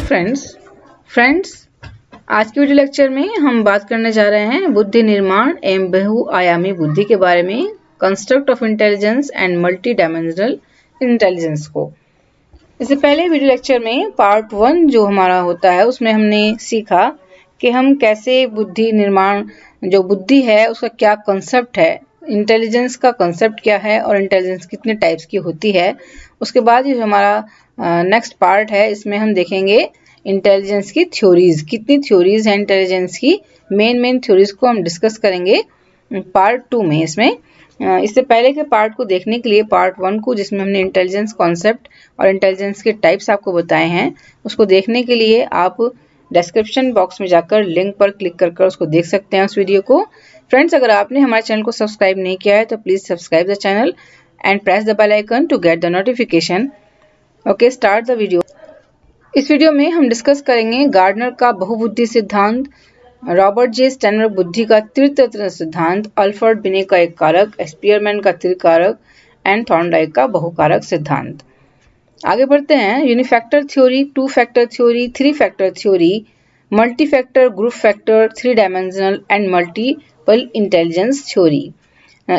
Friends आज के video lecture में हम बात करने जा रहे हैं बुद्धि निर्माण एवं बहुआयामी बुद्धि के बारे में, construct of intelligence and multi dimensional intelligence को। इससे पहले वीडियो लेक्चर में पार्ट 1 जो हमारा होता है उसमें हमने सीखा कि हम कैसे बुद्धि निर्माण, जो बुद्धि है उसका क्या कंसेप्ट है, इंटेलिजेंस का कंसेप्ट क्या है और इंटेलिजेंस कितने टाइप्स की होती है। उसके बाद ये जो हमारा नेक्स्ट पार्ट है इसमें हम देखेंगे इंटेलिजेंस की थ्योरीज, कितनी थ्योरीज हैं इंटेलिजेंस की, मेन थ्योरीज को हम डिस्कस करेंगे पार्ट 2 में। इससे पहले के पार्ट को देखने के लिए पार्ट 1 को, जिसमें हमने इंटेलिजेंस कॉन्सेप्ट और इंटेलिजेंस के टाइप्स आपको बताए हैं, उसको देखने के लिए आप डिस्क्रिप्शन बॉक्स में जाकर लिंक पर क्लिक कर उसको देख सकते हैं उस वीडियो को। फ्रेंड्स, अगर आपने हमारे चैनल को सब्सक्राइब नहीं किया है तो please subscribe the channel and press the bell icon to get the notification. Okay, start the video. इस वीडियो में हम डिस्कस करेंगे गार्डनर का बहुबुद्धि सिद्धांत, रॉबर्ट जे स्टेनबर्ग बुद्धि का त्रितत्व सिद्धांत, अल्फ्रेड बिने का एक कारक, स्पीयरमैन का त्रिकारक एंड थॉर्नडाइक का बहुकारक सिद्धांत। आगे बढ़ते हैं। Unifactor theory, 2 factor theory, 3 factor theory, multi factor, group factor, 3 dimensional and multiple intelligence theory.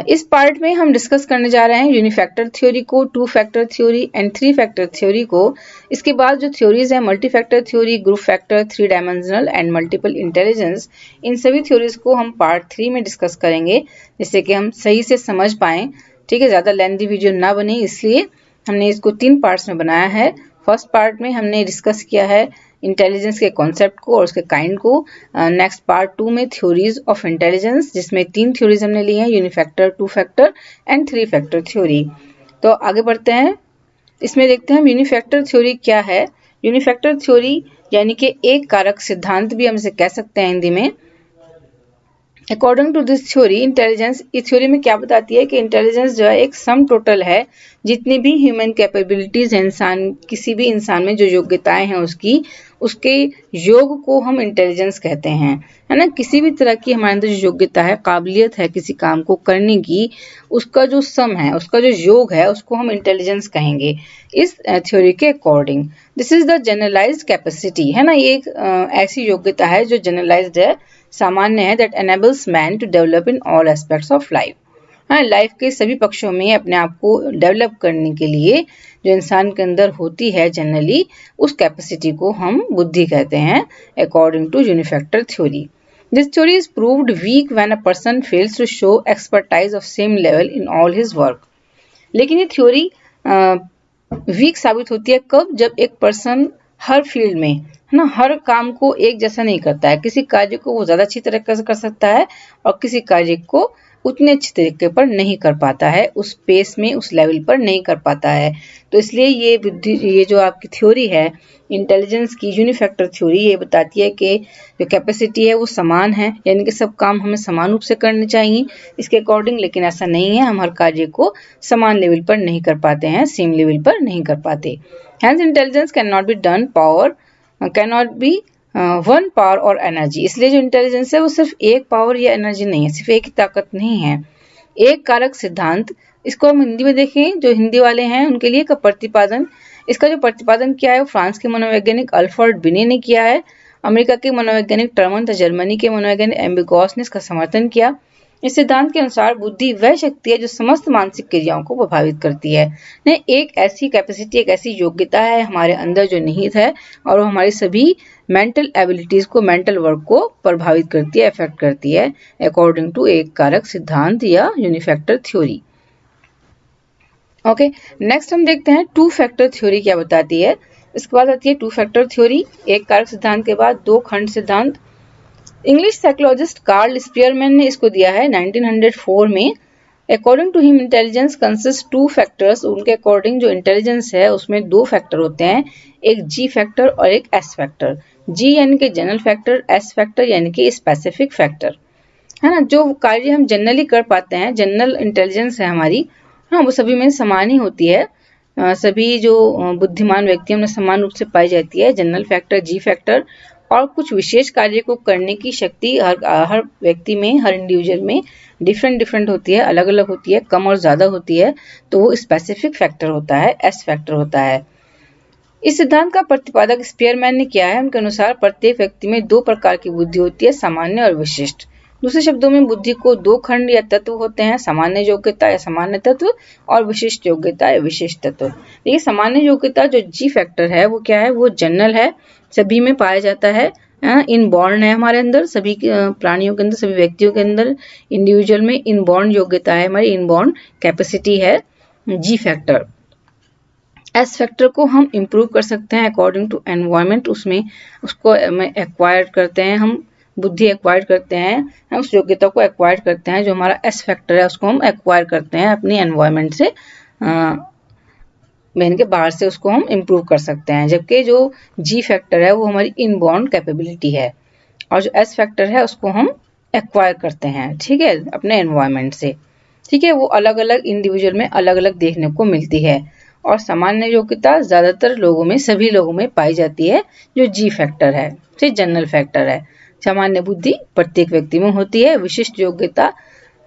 इस पार्ट में हम डिस्कस करने जा रहे हैं यूनिफैक्टर थ्योरी को, 2 factor theory and 3 factor theory को। इसके बाद जो थ्योरीज है multi factor theory, group factor, 3 dimensional and multiple intelligence, इन सभी थ्योरीज को हम पार्ट 3 में डिस्कस करेंगे, जिससे कि हम सही से समझ पाएं। ठीक है, ज़्यादा लेंथी वीडियो ना बने इसलिए हमने इसको 3 पार्ट्स में बनाया है। फर्स्ट पार्ट में हमने डिस्कस किया है इंटेलिजेंस के कॉन्सेप्ट को और उसके काइंड को। नेक्स्ट पार्ट 2 में थ्योरीज ऑफ इंटेलिजेंस, जिसमें 3 थ्योरीज हमने ली हैं, यूनिफैक्टर, 2 फैक्टर एंड 3 फैक्टर थ्योरी। तो आगे बढ़ते हैं। इसमें देखते हैं यूनिफैक्टर थ्योरी क्या है। यूनिफैक्टर थ्योरी यानी कि एक कारक सिद्धांत भी हम इसे कह सकते हैं हिंदी में। According to this theory intelligence, इस थ्योरी में क्या बताती है कि इंटेलिजेंस जो है एक सम टोटल है, जितनी भी ह्यूमन कैपेबिलिटीज है, इंसान, किसी भी इंसान में जो योग्यताएं हैं उसके योग को हम इंटेलिजेंस कहते हैं, है ना। किसी भी तरह की हमारे अंदर जो योग्यता है, काबिलियत है किसी काम को करने की, उसका जो सम है, उसका जो योग है, उसको हम इंटेलिजेंस कहेंगे इस थ्योरी के according. This is the generalised capacity, है ना। ये एक ऐसी योग्यता है जो जनरलाइज्ड है, सामान्य है, that enables man to develop in all aspects of life. हाँ, लाइफ के सभी पक्षों में अपने आप को डेवलप करने के लिए जो इंसान के अंदर होती है जनरली, उस कैपेसिटी को हम बुद्धि कहते हैं according to unifactor theory. This theory is proved weak when a person fails to show expertise of same level in all his work. लेकिन ये थ्योरी वीक साबित होती है कब? जब एक पर्सन हर फील्ड में, है ना, हर काम को एक जैसा नहीं करता है। किसी कार्य को वो ज्यादा अच्छी तरह से कर सकता है और किसी कार्य को उतने अच्छे तरीके पर नहीं कर पाता है, उस पेस में, उस लेवल पर नहीं कर पाता है। तो इसलिए ये जो आपकी थ्योरी है इंटेलिजेंस की, यूनिफैक्टर थ्योरी, ये बताती है कि जो कैपेसिटी है वो समान है, यानी कि सब काम हमें समान रूप से करने चाहिए इसके अकॉर्डिंग। लेकिन ऐसा नहीं है, हम हर कार्य को समान लेवल पर नहीं कर पाते हैं, सेम लेवल पर नहीं कर पाते। Hence intelligence cannot be done power, cannot be one power और एनर्जी। इसलिए जो इंटेलिजेंस है वो सिर्फ एक पावर या एनर्जी नहीं है, सिर्फ एक ही ताकत नहीं है। एक कारक सिद्धांत, इसको हम हिंदी में देखें, जो हिंदी वाले हैं उनके लिए का प्रतिपादन, इसका जो प्रतिपादन किया है वो फ्रांस के मनोवैज्ञानिक अल्फ्रेड बिने ने किया है। अमेरिका के मनोवैज्ञानिक टर्मन तथा जर्मनी के मनोवैज्ञानिक एम्बिगॉस ने इसका समर्थन किया। इस सिद्धांत के अनुसार बुद्धि वह शक्ति है जो समस्त मानसिक क्रियाओं को प्रभावित करती है। एक ऐसी कैपेसिटी, एक ऐसी योग्यता है हमारे अंदर जो निहित है और वो हमारी सभी मेंटल एबिलिटीज को, मेंटल वर्क को प्रभावित करती है, अफेक्ट करती है अकॉर्डिंग टू एक कारक सिद्धांत या यूनिफैक्टर थ्योरी। ओके, नेक्स्ट हम देखते हैं 2 फैक्टर थ्योरी क्या बताती है। इसके बाद आती है 2 फैक्टर थ्योरी, एक कारक सिद्धांत के बाद 2 खंड सिद्धांत। इंग्लिश साइकोलॉजिस्ट कार्ल स्पीयरमैन ने इसको दिया है 1904 में। According to him intelligence consist 2 factors. उनके अकॉर्डिंग जो इंटेलिजेंस है उसमें 2 फैक्टर होते हैं, एक जी फैक्टर और एक एस फैक्टर। जी यानी कि जनरल फैक्टर, एस फैक्टर यानी कि स्पेसिफिक फैक्टर, है ना। जो कार्य हम जनरली कर पाते हैं, जनरल इंटेलिजेंस है हमारी, हाँ, वो सभी में समान ही होती है। सभी जो बुद्धिमान व्यक्तियों में समान रूप से पाई जाती है, जनरल फैक्टर, जी फैक्टर। और कुछ विशेष कार्य को करने की शक्ति हर व्यक्ति में, हर इंडिविजुअल में डिफरेंट होती है, अलग अलग होती है, कम और ज्यादा होती है, तो वो स्पेसिफिक फैक्टर होता है, एस फैक्टर होता है। इस सिद्धांत का प्रतिपादक स्पीयरमैन ने किया है। उनके अनुसार प्रत्येक व्यक्ति में दो प्रकार की बुद्धि होती है, सामान्य और विशिष्ट। दूसरे शब्दों में बुद्धि को दो खंड या तत्व होते हैं, सामान्य योग्यता या सामान्य तत्व और विशिष्ट योग्यता या विशिष्ट तत्व। देखिए सामान्य योग्यता जो जी फैक्टर है वो क्या है, वो जनरल है, सभी में पाया जाता है, इनबॉर्न है हमारे अंदर, सभी प्राणियों के अंदर, सभी व्यक्तियों के अंदर इंडिविजुअल में इनबॉर्न योग्यता है, हमारी इनबॉर्न कैपेसिटी है जी फैक्टर। एस फैक्टर को हम इम्प्रूव कर सकते हैं अकॉर्डिंग टू एनवायरमेंट, उसमें उसको एक्वायर करते हैं, हम बुद्धि एक्वायर करते हैं, हम उस योग्यता को एक्वायर करते हैं, जो हमारा एस फैक्टर है उसको हम एक्वायर करते हैं अपनी एनवायरमेंट से, ब्रेन के बाहर से उसको हम इम्प्रूव कर सकते हैं। जबकि जो जी फैक्टर है वो हमारी इनबॉर्न कैपेबिलिटी है, और जो एस फैक्टर है उसको हम एक्वायर करते हैं, ठीक है, अपने एनवायरमेंट से, ठीक है। वो अलग अलग इंडिविजुअल में अलग अलग देखने को मिलती है, और सामान्य योग्यता ज्यादातर लोगों में, सभी लोगों में पाई जाती है, जो जी फैक्टर है, ठीक, जनरल फैक्टर है। सामान्य बुद्धि प्रत्येक व्यक्ति में होती है, विशिष्ट योग्यता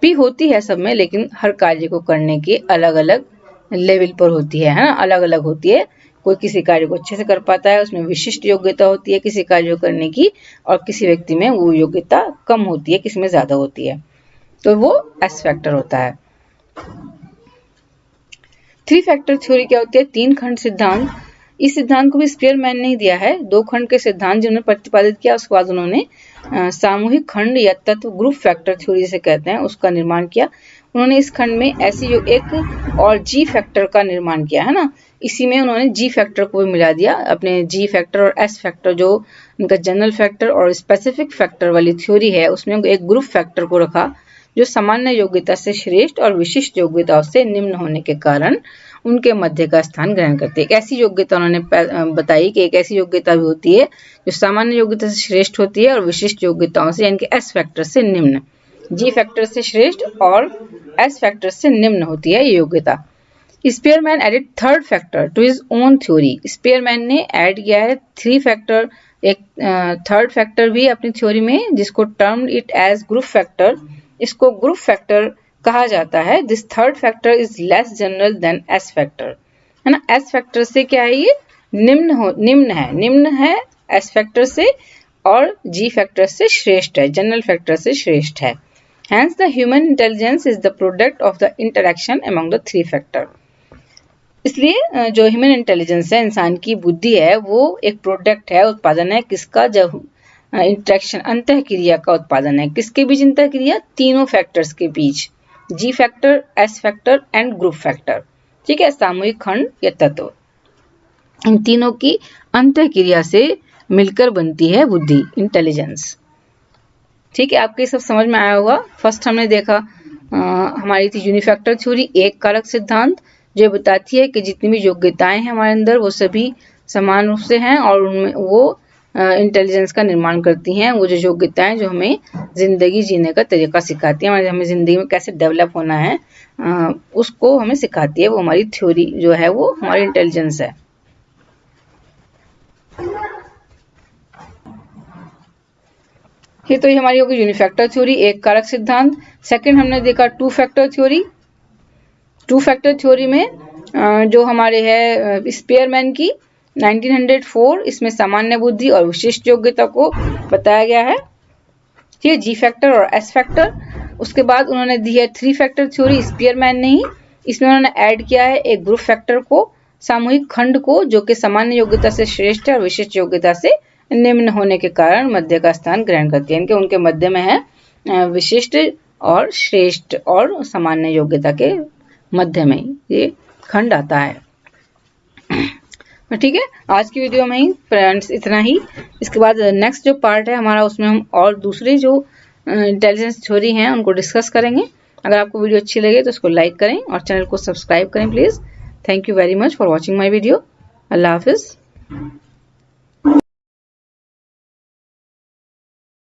भी होती है सब में, लेकिन हर कार्य को करने की अलग अलग लेवल पर होती है ना, अलग अलग होती है। कोई किसी कार्य को अच्छे से कर पाता है, उसमें विशिष्ट योग्यता होती है किसी कार्य को करने की, और किसी व्यक्ति में वो योग्यता कम होती है, किसी में ज्यादा होती है, तो वो एस फैक्टर होता है। थ्री फैक्टर थ्योरी क्या होती है, तीन खंड सिद्धांत। इस सिद्धांत को भी स्पीयरमैन ने दिया है। दो खंड के सिद्धांत जिन्होंने प्रतिपादित किया, उसके बाद उन्होंने सामूहिक खंड या तत्व ग्रुप फैक्टर थ्योरी जिसे कहते हैं उसका निर्माण किया। उन्होंने इस खंड में ऐसी जो एक और जी फैक्टर का निर्माण किया है ना, इसी में उन्होंने जी फैक्टर को भी मिला दिया, अपने जी फैक्टर और एस फैक्टर जो उनका जनरल फैक्टर और स्पेसिफिक फैक्टर वाली थ्योरी है, उसमें एक ग्रुप फैक्टर को रखा, जो सामान्य योग्यता से श्रेष्ठ और विशिष्ट योग्यताओं से निम्न होने के कारण उनके मध्य का स्थान ग्रहण करती है। एक ऐसी योग्यता उन्होंने बताई कि एक ऐसी योग्यता भी होती है जो सामान्य योग्यता से श्रेष्ठ होती है और विशिष्ट योग्यताओं से, यानी कि एस फैक्टर से निम्न, जी फैक्टर से श्रेष्ठ और एस फैक्टर से निम्न होती है ये योग्यता। Spearman added third factor to his own theory. Spearman ने ऐड किया है थ्री फैक्टर, एक थर्ड फैक्टर भी अपनी थ्योरी में, जिसको termed it as group factor. इसको ग्रुप फैक्टर कहा जाता है। This third factor is less general than S factor, है ना। एस फैक्टर से क्या है, ये निम्न है एस फैक्टर से, और जी फैक्टर से श्रेष्ठ है, जनरल फैक्टर से श्रेष्ठ है। Hence the human intelligence is the product of the interaction among the three factor. इसलिए जो ह्यूमन इंटेलिजेंस है, इंसान की बुद्धि है, वो एक प्रोडक्ट है, उत्पादन है किसका, जब इंटरेक्शन, अंतः क्रिया का उत्पादन है। किसके बीच अंतः क्रिया, तीनों फैक्टर्स के बीच, G factor, S factor and group factor, ठीक है, सामूहिक खंड या तत्व, इन तीनों की अंतः क्रिया से मिलकर बनती है बुद्धि, इंटेलिजेंस, ठीक है। आपके सब समझ में आया होगा। फर्स्ट हमने देखा हमारी थी यूनिफैक्टर थ्योरी, एक कारक सिद्धांत, जो बताती है कि जितनी भी योग्यताएं हैं हमारे अंदर वो सभी समान रूप से हैं, और उनमें वो इंटेलिजेंस का निर्माण करती हैं। वो जो योग्यताएं जो हमें जिंदगी जीने का तरीका सिखाती हैं, हमें जिंदगी में कैसे डेवलप होना है उसको हमें सिखाती है, वो हमारी थ्योरी जो है वो हमारी इंटेलिजेंस है। तो ये हमारी होगी यूनिफैक्टर थ्योरी, एक कारक सिद्धांत। सेकंड हमने देखा two factor theory. Two factor theory में जो हमारे है स्पीयरमैन की 1904, इसमें सामान्य बुद्धि और विशिष्ट योग्यता को बताया गया है, ठीक है, जी फैक्टर और एस फैक्टर। उसके बाद उन्होंने दी है थ्री फैक्टर थ्योरी, स्पीयरमैन ने ही, इसमें उन्होंने ऐड किया है एक ग्रुप फैक्टर को, सामूहिक खंड को, जो कि सामान्य योग्यता से श्रेष्ठ है और विशिष्ट योग्यता से निम्न होने के कारण मध्य का स्थान ग्रहण करती है, इनके उनके मध्य में है विशिष्ट और श्रेष्ठ और सामान्य योग्यता के मध्य में ये खंड आता है। ठीक है, आज की वीडियो में ही फ्रेंड्स इतना ही। इसके बाद नेक्स्ट जो पार्ट है हमारा, उसमें हम और दूसरे जो इंटेलिजेंस थ्योरी हैं उनको डिस्कस करेंगे। अगर आपको वीडियो अच्छी लगे तो इसको लाइक करें और चैनल को सब्सक्राइब करें please. Thank you very much for watching my video. Allah Hafiz.